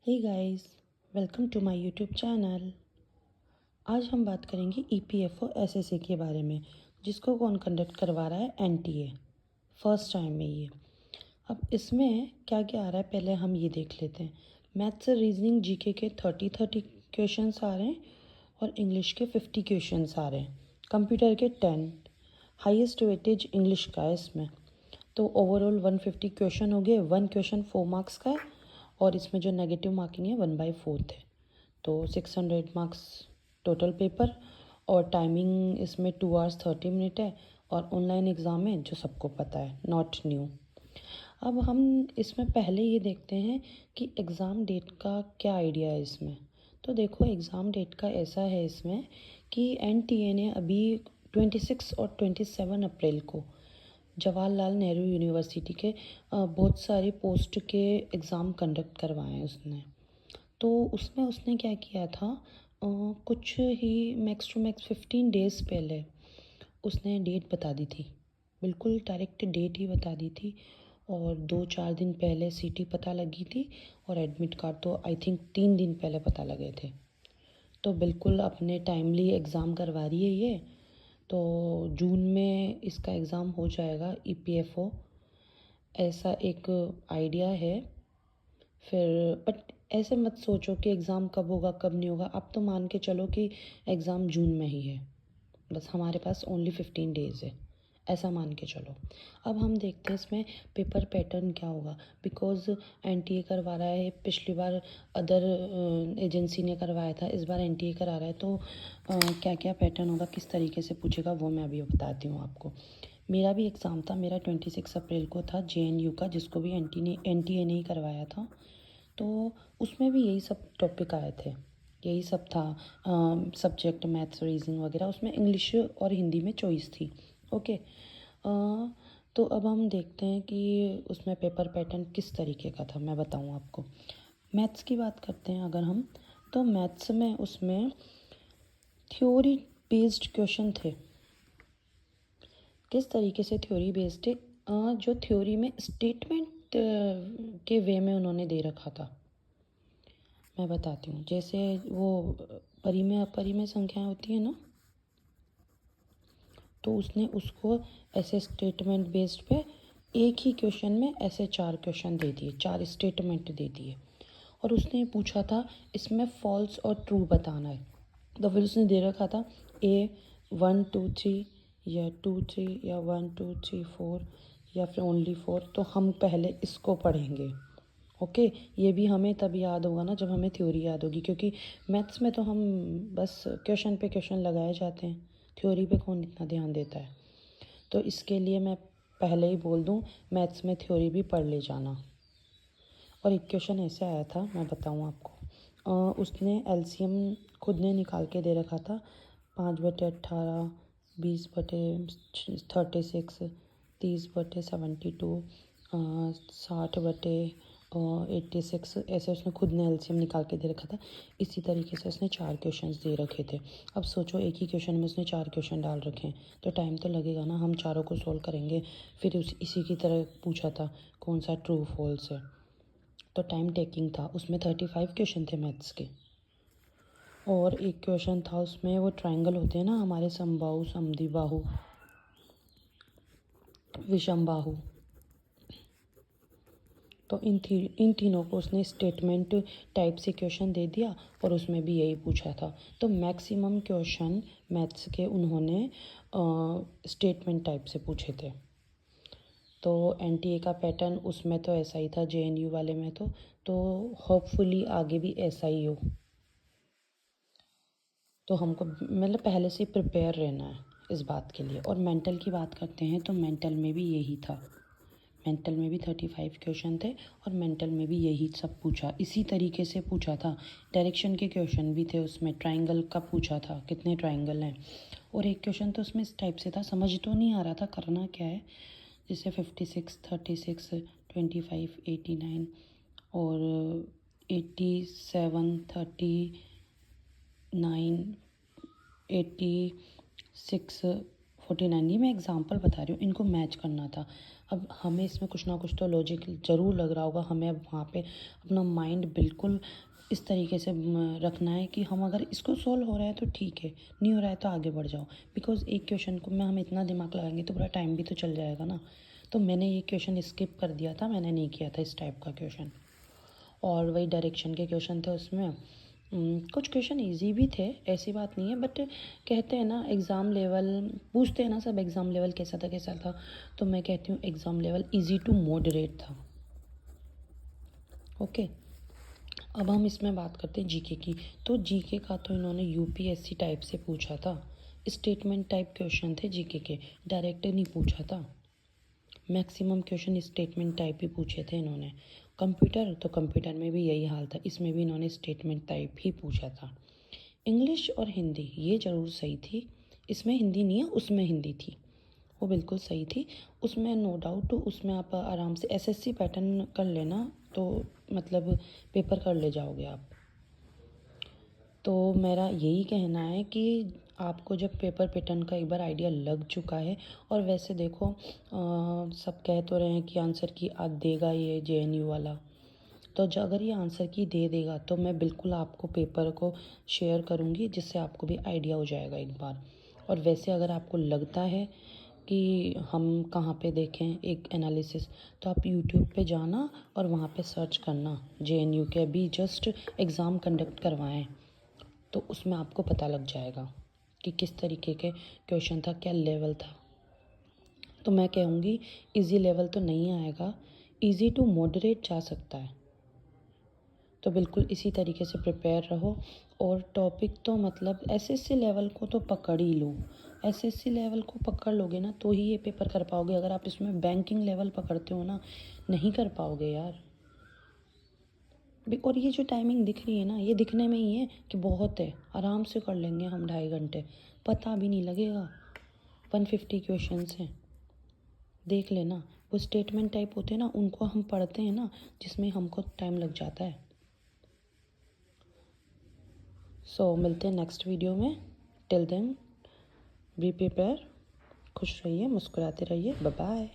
Hey guys, welcome to my YouTube channel. आज हम बात करेंगे ईपीएफओ एसएससी के बारे में, जिसको कौन कंडक्ट करवा रहा है, एनटीए। फर्स्ट टाइम में ये। अब इसमें क्या क्या आ रहा है पहले हम ये देख लेते हैं। मैथ्स रीजनिंग जीके के 30 क्वेश्चंस आ रहे हैं और इंग्लिश के 50 क्वेश्चंस आ रहे हैं। कंप्यूटर के 10। हाईएस्ट वेटेज इंग्लिश का है इसमें। तो ओवरऑल 150 क्वेश्चन हो गए। 1 क्वेश्चन 4 मार्क्स का है और इसमें जो नेगेटिव मार्किंग है 1/4 है। तो 600 मार्क्स टोटल पेपर। और टाइमिंग इसमें 2 आवर्स 30 मिनट है। और ऑनलाइन एग्ज़ाम है, जो सबको पता है, नॉट न्यू। अब हम इसमें पहले ये देखते हैं कि एग्ज़ाम डेट का क्या आइडिया है इसमें। तो देखो, एग्ज़ाम डेट का ऐसा है इसमें कि एनटीए ने अभी 26 और 27 अप्रैल को जवाहरलाल नेहरू यूनिवर्सिटी के बहुत सारे पोस्ट के एग्ज़ाम कंडक्ट करवाए हैं उसने। तो उसमें उसने क्या किया था, कुछ ही मैक्स टू मैक्स 15 डेज़ पहले उसने डेट बता दी थी। बिल्कुल डायरेक्ट डेट ही बता दी थी। और 2-4 दिन पहले सीटी पता लगी थी। और एडमिट कार्ड तो आई थिंक 3 दिन पहले पता लगे थे। तो बिल्कुल अपने टाइमली एग्ज़ाम करवा रही है ये। तो जून में इसका एग्ज़ाम हो जाएगा ईपीएफओ, ऐसा एक आइडिया है। फिर बट ऐसे मत सोचो कि एग्ज़ाम कब होगा कब नहीं होगा। आप तो मान के चलो कि एग्ज़ाम जून में ही है। बस हमारे पास ओनली 15 डेज़ है, ऐसा मान के चलो। अब हम देखते हैं इसमें पेपर पैटर्न क्या होगा। बिकॉज एनटीए करवा रहा है, पिछली बार अदर एजेंसी ने करवाया था, इस बार एनटीए करा रहा है। तो क्या क्या पैटर्न होगा, किस तरीके से पूछेगा, वो मैं अभी बताती हूँ आपको। मेरा भी एग्ज़ाम था, मेरा 26 अप्रैल को था जेएनयू का, जिसको भी एनटीए ने ही करवाया था। तो उसमें भी यही सब टॉपिक आए थे, यही सब था। सब्जेक्ट मैथ्स रीजनिंग वगैरह, उसमें इंग्लिश और हिंदी में चॉइस थी। ओके। तो अब हम देखते हैं कि उसमें पेपर पैटर्न किस तरीके का था, मैं बताऊँ आपको। मैथ्स की बात करते हैं अगर हम, तो मैथ्स में उसमें थ्योरी बेस्ड क्वेश्चन थे। किस तरीके से थ्योरी बेस्ड है, जो थ्योरी में स्टेटमेंट के वे में उन्होंने दे रखा था। मैं बताती हूँ। जैसे वो परिमेय अपरिमेय संख्याएं होती है ना, तो उसने उसको ऐसे स्टेटमेंट बेस्ड पे एक ही क्वेश्चन में ऐसे 4 क्वेश्चन दे दिए, 4 स्टेटमेंट दे दिए। और उसने पूछा था इसमें फॉल्स और ट्रू बताना है। तो फिर उसने दे रखा था ए 1 2 3 या 2 3 या 1 2 3 4 या फिर ओनली 4। तो हम पहले इसको पढ़ेंगे। ओके। ये भी हमें तब याद होगा ना जब हमें थ्योरी याद होगी, क्योंकि मैथ्स में तो हम बस क्वेश्चन पे क्वेश्चन लगाए जाते हैं, थ्योरी पे कौन इतना ध्यान देता है। तो इसके लिए मैं पहले ही बोल दूँ, मैथ्स में थ्योरी भी पढ़ ले जाना। और एक क्वेश्चन ऐसे आया था, मैं बताऊँ आपको। उसने एलसीएम खुद ने निकाल के दे रखा था। 5/18, 20/36, 30/72, 60/86, ऐसे उसने खुद ने एलसीएम निकाल के दे रखा था। इसी तरीके से उसने 4 क्वेश्चंस दे रखे थे। अब सोचो, एक ही क्वेश्चन में उसने 4 क्वेश्चन डाल रखे हैं, तो टाइम तो लगेगा ना। हम चारों को सोल्व करेंगे। फिर इसी की तरह पूछा था कौन सा ट्रू फॉल्स है, तो टाइम टेकिंग था। उसमें 35 क्वेश्चन थे मैथ्स के। और एक क्वेश्चन था उसमें, वो ट्रायंगल होते हैं ना हमारे, समबाहु, समद्विबाहु, विषमबाहु। तो इन तीनों को उसने स्टेटमेंट टाइप से क्वेश्चन दे दिया और उसमें भी यही पूछा था। तो मैक्सिमम क्वेश्चन मैथ्स के उन्होंने स्टेटमेंट टाइप से पूछे थे। तो एनटीए का पैटर्न उसमें तो ऐसा ही था, जेएनयू वाले में तो होपफुली आगे भी ऐसा ही हो। तो हमको मतलब पहले से प्रिपेयर रहना है इस बात के लिए। और मेंटल की बात करते हैं तो मेंटल में भी यही था। मेंटल में भी 35 क्वेश्चन थे और मेंटल में भी यही सब पूछा, इसी तरीके से पूछा था। डायरेक्शन के क्वेश्चन भी थे उसमें, ट्रायंगल का पूछा था, कितने ट्रायंगल हैं। और एक क्वेश्चन तो उसमें इस टाइप से था, समझ तो नहीं आ रहा था करना क्या है। जैसे 56, 36, 25, 89 और 87, 39, 86, 49। ये मैं एग्जांपल बता रही हूँ, इनको मैच करना था। अब हमें इसमें कुछ ना कुछ तो लॉजिक ज़रूर लग रहा होगा। हमें अब वहाँ पे अपना माइंड बिल्कुल इस तरीके से रखना है कि हम अगर इसको सॉल्व हो रहा है तो ठीक है, नहीं हो रहा है तो आगे बढ़ जाओ। बिकॉज़ एक क्वेश्चन को में हम इतना दिमाग लगाएंगे तो पूरा टाइम भी तो चल जाएगा ना। तो मैंने ये क्वेश्चन स्किप कर दिया था, मैंने नहीं किया था इस टाइप का क्वेश्चन। और वही डायरेक्शन के क्वेश्चन थे उसमें। कुछ क्वेश्चन इजी भी थे, ऐसी बात नहीं है, बट कहते हैं ना एग्ज़ाम लेवल पूछते हैं ना सब, एग्ज़ाम लेवल कैसा था, तो मैं कहती हूँ exam level easy to moderate था। ओके, अब हम इसमें बात करते हैं जीके की। तो जीके का तो इन्होंने यूपीएससी टाइप से पूछा था, स्टेटमेंट टाइप क्वेश्चन थे जीके के, डायरेक्ट नहीं पूछा था। मैक्सिमम क्वेश्चन स्टेटमेंट टाइप ही पूछे थे इन्होंने। कंप्यूटर, तो कंप्यूटर में भी यही हाल था, इसमें भी इन्होंने स्टेटमेंट टाइप ही पूछा था। इंग्लिश और हिंदी ये ज़रूर सही थी, इसमें हिंदी नहीं है उसमें हिंदी थी, वो बिल्कुल सही थी। उसमें नो डाउट, उसमें आप आराम से एसएससी पैटर्न कर लेना तो मतलब पेपर कर ले जाओगे आप। तो मेरा यही कहना है कि आपको जब पेपर पैटर्न का एक बार आइडिया लग चुका है, और वैसे देखो सब कह तो रहे हैं कि आंसर की आज देगा ये जेएनयू वाला, तो अगर ये आंसर की दे देगा तो मैं बिल्कुल आपको पेपर को शेयर करूँगी, जिससे आपको भी आइडिया हो जाएगा एक बार। और वैसे अगर आपको लगता है कि हम कहाँ पे देखें एक एनालिसिस, तो आप यूट्यूब पे जाना और वहाँ पे सर्च करना जेएनयू के अभी जस्ट एग्ज़ाम कंडक्ट करवाएं, तो उसमें आपको पता लग जाएगा कि किस तरीके के क्वेश्चन था, क्या लेवल था। तो मैं कहूँगी इजी लेवल तो नहीं आएगा, इजी टू मॉडरेट जा सकता है। तो बिल्कुल इसी तरीके से प्रिपेयर रहो। और टॉपिक तो मतलब एसएससी लेवल को तो पकड़ ही लो, एसएससी लेवल को पकड़ लोगे ना तो ही ये पेपर कर पाओगे। अगर आप इसमें बैंकिंग लेवल पकड़ते हो ना, नहीं कर पाओगे यार। और ये जो टाइमिंग दिख रही है ना, ये दिखने में ही है कि बहुत है, आराम से कर लेंगे हम 2.5 घंटे, पता भी नहीं लगेगा। 150 क्वेश्चंस हैं, देख लेना। वो स्टेटमेंट टाइप होते हैं ना, उनको हम पढ़ते हैं ना, जिसमें हमको टाइम लग जाता है। सो मिलते हैं नेक्स्ट वीडियो में। टिल देन बी प्रिपेयर, खुश रहिए, मुस्कुराते रहिए, बाय बाय।